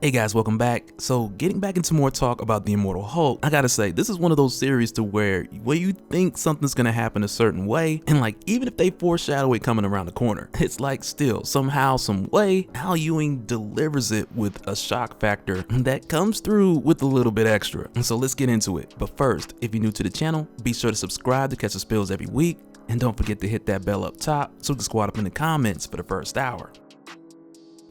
Hey guys, welcome back. So getting back into more talk about the Immortal Hulk, I gotta say, this is one of those series to where you think something's gonna happen a certain way, and like even if they foreshadow it coming around the corner, it's like still, somehow, some way, Al Ewing delivers it with a shock factor that comes through with a little bit extra. And so let's get into it. But first, if you're new to the channel, be sure to subscribe to catch the spills every week, and don't forget to hit that bell up top so we can squad up in the comments for the first hour.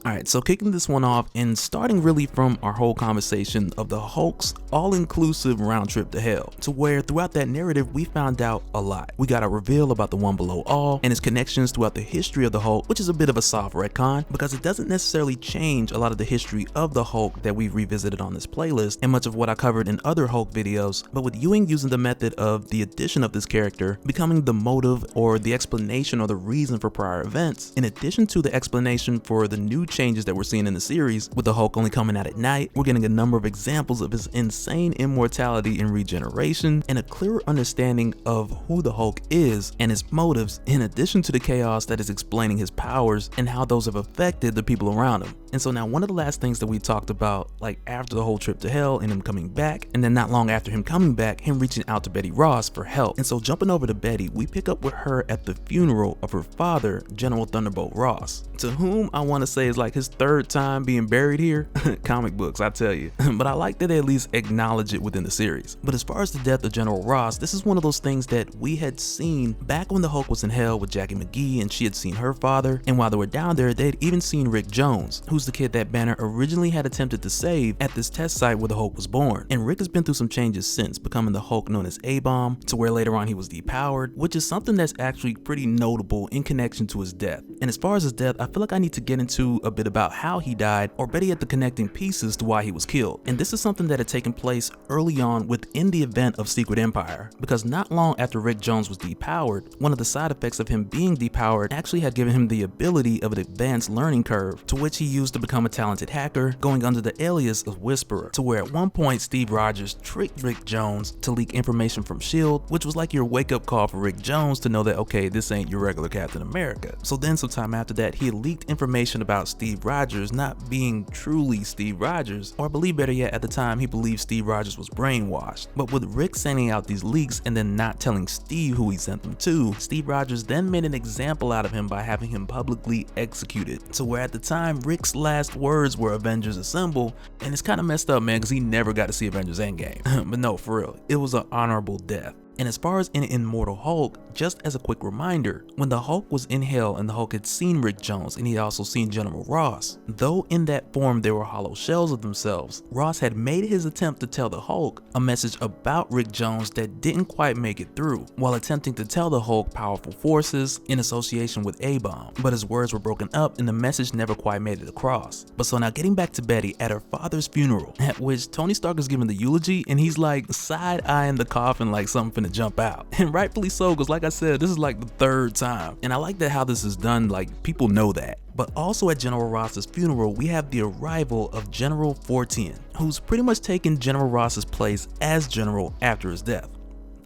Alright, so kicking this one off and starting really from our whole conversation of the Hulk's all-inclusive round trip to hell, to where throughout that narrative we found out a lot. We got a reveal about the One Below All and his connections throughout the history of the Hulk, which is a bit of a soft retcon because it doesn't necessarily change a lot of the history of the Hulk that we've revisited on this playlist and much of what I covered in other Hulk videos, but with Ewing using the method of the addition of this character becoming the motive or the explanation or the reason for prior events, in addition to the explanation for the new changes that we're seeing in the series, with the Hulk only coming out at night, we're getting a number of examples of his insane immortality and regeneration, and a clearer understanding of who the Hulk is and his motives, in addition to the chaos that is explaining his powers and how those have affected the people around him. And so now one of the last things that we talked about, like after the whole trip to hell and him coming back, and then not long after him coming back, him reaching out to Betty Ross for help. And so jumping over to Betty, we pick up with her at the funeral of her father, General Thunderbolt Ross, to whom I want to say is like his third time being buried here. Comic books, I tell you. But I like that they at least acknowledge it within the series. But as far as the death of General Ross, this is one of those things that we had seen back when the Hulk was in hell with Jackie McGee and she had seen her father, and while they were down there, they had even seen Rick Jones, who's the kid that Banner originally had attempted to save at this test site where the Hulk was born. And Rick has been through some changes since, becoming the Hulk known as A-Bomb, to where later on he was depowered, which is something that's actually pretty notable in connection to his death. And as far as his death, I feel like I need to get into a bit about how he died, or better yet, the connecting pieces to why he was killed. And this is something that had taken place early on within the event of Secret Empire, because not long after Rick Jones was depowered, one of the side effects of him being depowered actually had given him the ability of an advanced learning curve, to which he used to become a talented hacker, going under the alias of Whisperer, to where at one point Steve Rogers tricked Rick Jones to leak information from S.H.I.E.L.D., which was like your wake-up call for Rick Jones to know that, okay, this ain't your regular Captain America. So then sometime after that, he had leaked information about Steve Rogers not being truly Steve Rogers, or I believe better yet, at the time he believed Steve Rogers was brainwashed. But with Rick sending out these leaks and then not telling Steve who he sent them to, Steve Rogers then made an example out of him by having him publicly executed, to where at the time Rick's last words were Avengers Assemble, and it's kind of messed up, man, because he never got to see Avengers Endgame. But no, for real, it was an honorable death. And as far as in Immortal Hulk, just as a quick reminder, when the Hulk was in hell and the Hulk had seen Rick Jones and he had also seen General Ross, though in that form they were hollow shells of themselves, Ross had made his attempt to tell the Hulk a message about Rick Jones that didn't quite make it through, while attempting to tell the Hulk powerful forces in association with A-Bomb, but his words were broken up and the message never quite made it across. But so now getting back to Betty at her father's funeral, at which Tony Stark is giving the eulogy and he's like side-eyeing the coffin like something to jump out, and rightfully so, because like I said, this is like the third time, and I like that how this is done, like people know that. But also at General Ross's funeral, we have the arrival of General 410, who's pretty much taken General Ross's place as General after his death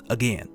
again.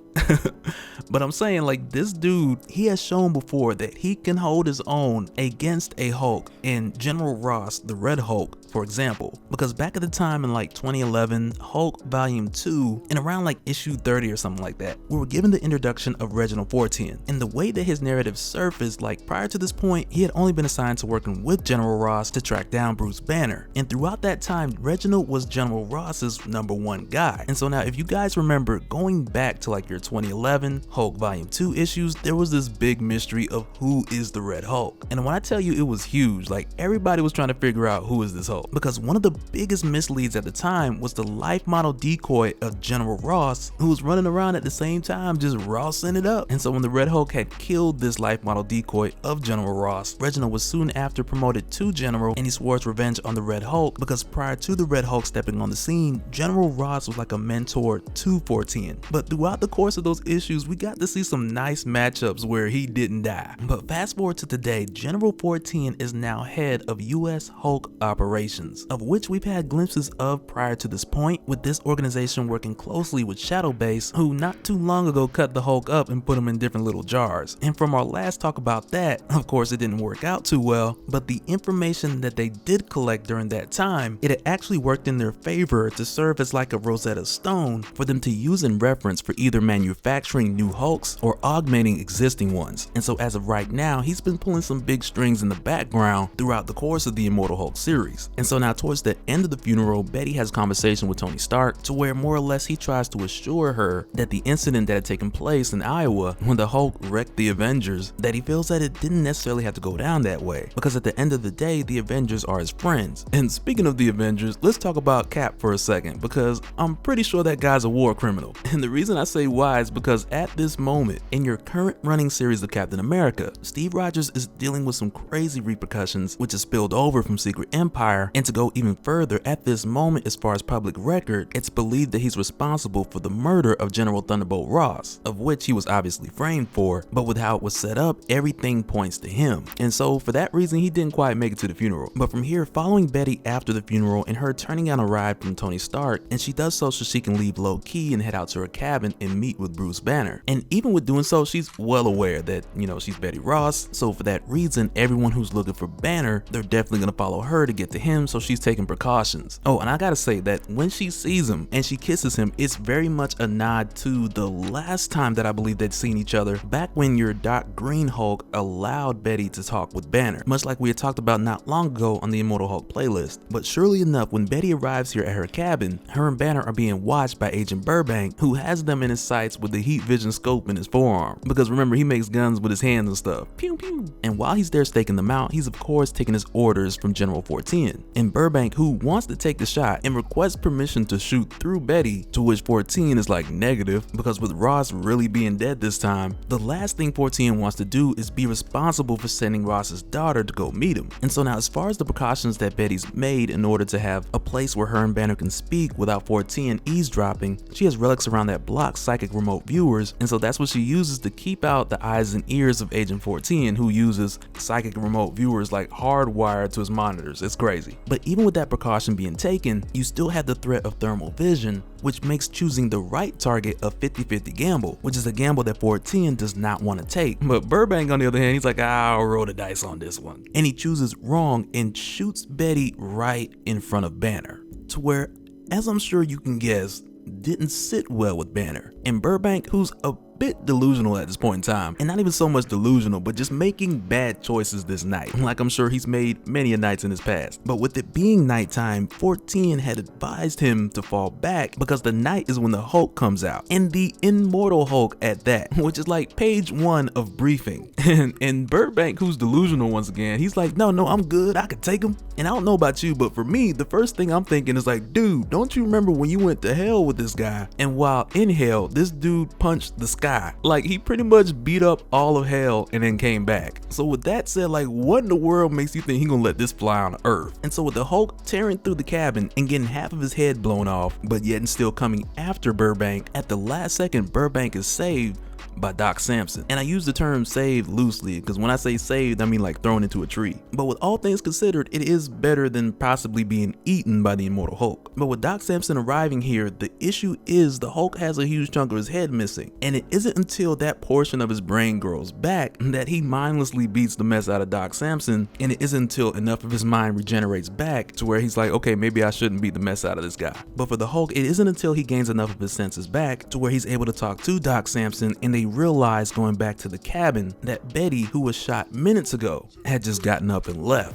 But I'm saying, like, this dude, he has shown before that he can hold his own against a Hulk, and General Ross, the Red Hulk, for example, because back at the time in like 2011, Hulk Volume 2, and around like issue 30 or something like that, we were given the introduction of Reginald 410, and the way that his narrative surfaced, like prior to this point, he had only been assigned to working with General Ross to track down Bruce Banner, and throughout that time, Reginald was General Ross's #1 guy. And so now if you guys remember, going back to like your 2011 Hulk Volume 2 issues, there was this big mystery of who is the Red Hulk, and when I tell you it was huge, like everybody was trying to figure out who is this Hulk, because one of the biggest misleads at the time was the life model decoy of General Ross, who was running around at the same time just Rossing it up. And so when the Red Hulk had killed this life model decoy of General Ross, Reginald was soon after promoted to General, and he swore his revenge on the Red Hulk, because prior to the Red Hulk stepping on the scene, General Ross was like a mentor to 410. But throughout the course course of those issues, we got to see some nice matchups where he didn't die. But fast forward to today, General 14 is now head of US Hulk operations, of which we've had glimpses of prior to this point, with this organization working closely with Shadowbase, who not too long ago cut the Hulk up and put him in different little jars. And from our last talk about that, of course it didn't work out too well, but the information that they did collect during that time, it had actually worked in their favor to serve as like a Rosetta Stone for them to use in reference for either manufacturing new Hulks or augmenting existing ones. And so as of right now, he's been pulling some big strings in the background throughout the course of the Immortal Hulk series. And so now towards the end of the funeral, Betty has a conversation with Tony Stark to where more or less he tries to assure her that the incident that had taken place in Iowa when the Hulk wrecked the Avengers, that he feels that it didn't necessarily have to go down that way, because at the end of the day, the Avengers are his friends. And speaking of the Avengers, let's talk about Cap for a second, because I'm pretty sure that guy's a war criminal. And the reason I say why is because at this moment, in your current running series of Captain America, Steve Rogers is dealing with some crazy repercussions which has spilled over from Secret Empire, and to go even further, at this moment as far as public record, it's believed that he's responsible for the murder of General Thunderbolt Ross, of which he was obviously framed for, but with how it was set up, everything points to him. And so for that reason, he didn't quite make it to the funeral. But from here, following Betty after the funeral and her turning down a ride from Tony Stark, and she does so she can leave low key and head out to her cabin and meet with Bruce Banner. And even with doing so, she's well aware that, she's Betty Ross, so for that reason, everyone who's looking for Banner, they're definitely gonna follow her to get to him, so she's taking precautions. Oh, and I gotta say that when she sees him and she kisses him, it's very much a nod to the last time that I believe they'd seen each other, back when your Dark Green Hulk allowed Betty to talk with Banner, much like we had talked about not long ago on the Immortal Hulk playlist. But surely enough, when Betty arrives here at her cabin, her and Banner are being watched by Agent Burbank, who has them in his sights with the heat vision scope in his forearm, because remember, he makes guns with his hands and stuff. Pew pew. And while he's there staking them out, he's of course taking his orders from General 14. And Burbank, who wants to take the shot and requests permission to shoot through Betty, to which 14 is like negative, because with Ross really being dead this time, the last thing 14 wants to do is be responsible for sending Ross's daughter to go meet him. And so now, as far as the precautions that Betty's made in order to have a place where her and Banner can speak without 14 eavesdropping, she has relics around that blocks psychic remote viewers, and so that's what she uses to keep out the eyes and ears of Agent 14, who uses psychic remote viewers like hardwired to his monitors. It's crazy. But even with that precaution being taken, you still have the threat of thermal vision, which makes choosing the right target a 50-50 gamble, which is a gamble that 14 does not want to take. But Burbank, on the other hand, he's like, I'll roll the dice on this one. And he chooses wrong and shoots Betty right in front of Banner, to where, as I'm sure you can guess, didn't sit well with Banner. And Burbank, who's a bit delusional at this point in time, and not even so much delusional, but just making bad choices this night, like I'm sure he's made many a nights in his past. But with it being nighttime, 14 had advised him to fall back because the night is when the Hulk comes out, and the Immortal Hulk at that, which is like page 1 of briefing. And Burbank, who's delusional once again, he's like, no, I'm good, I could take him. And I don't know about you, but for me, the first thing I'm thinking is like, dude, don't you remember when you went to hell with this guy? And while in hell, this dude punched the sky. Like, he pretty much beat up all of hell and then came back. So with that said, like, what in the world makes you think he gonna let this fly on Earth? And so with the Hulk tearing through the cabin and getting half of his head blown off, but yet and still coming after Burbank, at the last second, Burbank is saved by Doc Samson. And I use the term saved loosely, because when I say saved, I mean like thrown into a tree. But with all things considered, it is better than possibly being eaten by the Immortal Hulk. But with Doc Samson arriving here, the issue is the Hulk has a huge chunk of his head missing, and it isn't until that portion of his brain grows back that he mindlessly beats the mess out of Doc Samson, and it isn't until enough of his mind regenerates back to where he's like, okay, maybe I shouldn't beat the mess out of this guy. But for the Hulk, it isn't until he gains enough of his senses back to where he's able to talk to Doc Samson, and they realize going back to the cabin that Betty, who was shot minutes ago, had just gotten up and left.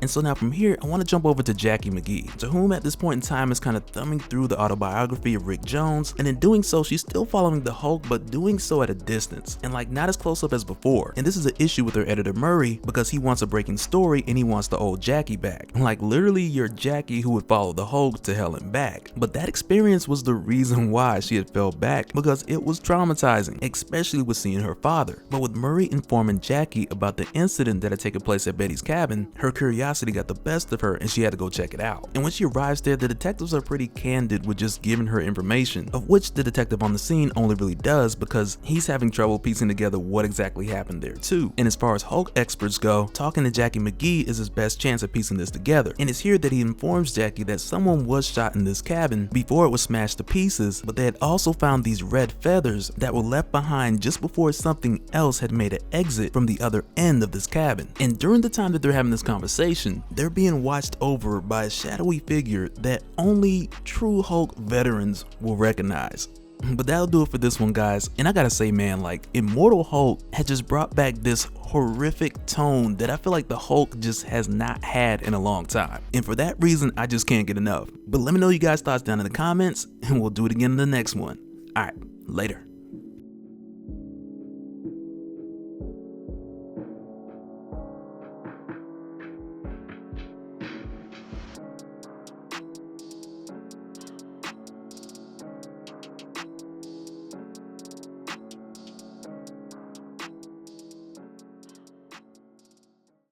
And so now from here, I want to jump over to Jackie McGee, to whom at this point in time is kind of thumbing through the autobiography of Rick Jones, and in doing so, she's still following the Hulk, but doing so at a distance, and like not as close up as before. And this is an issue with her editor Murray, because he wants a breaking story and he wants the old Jackie back. Like literally your Jackie who would follow the Hulk to hell and back. But that experience was the reason why she had fell back, because it was traumatizing, especially with seeing her father. But with Murray informing Jackie about the incident that had taken place at Betty's cabin, her curiosity curiosity got the best of her and she had to go check it out. And when she arrives there, the detectives are pretty candid with just giving her information, of which the detective on the scene only really does because he's having trouble piecing together what exactly happened there too. And as far as Hulk experts go, talking to Jackie McGee is his best chance at piecing this together. And it's here that he informs Jackie that someone was shot in this cabin before it was smashed to pieces, but they had also found these red feathers that were left behind just before something else had made an exit from the other end of this cabin. And during the time that they're having this conversation, they're being watched over by a shadowy figure that only true Hulk veterans will recognize. But that'll do it for this one, guys. And I gotta say, man, like, Immortal Hulk had just brought back this horrific tone that I feel like the Hulk just has not had in a long time. And for that reason, I just can't get enough. But let me know your guys' thoughts down in the comments, and we'll do it again in the next one. Alright, later.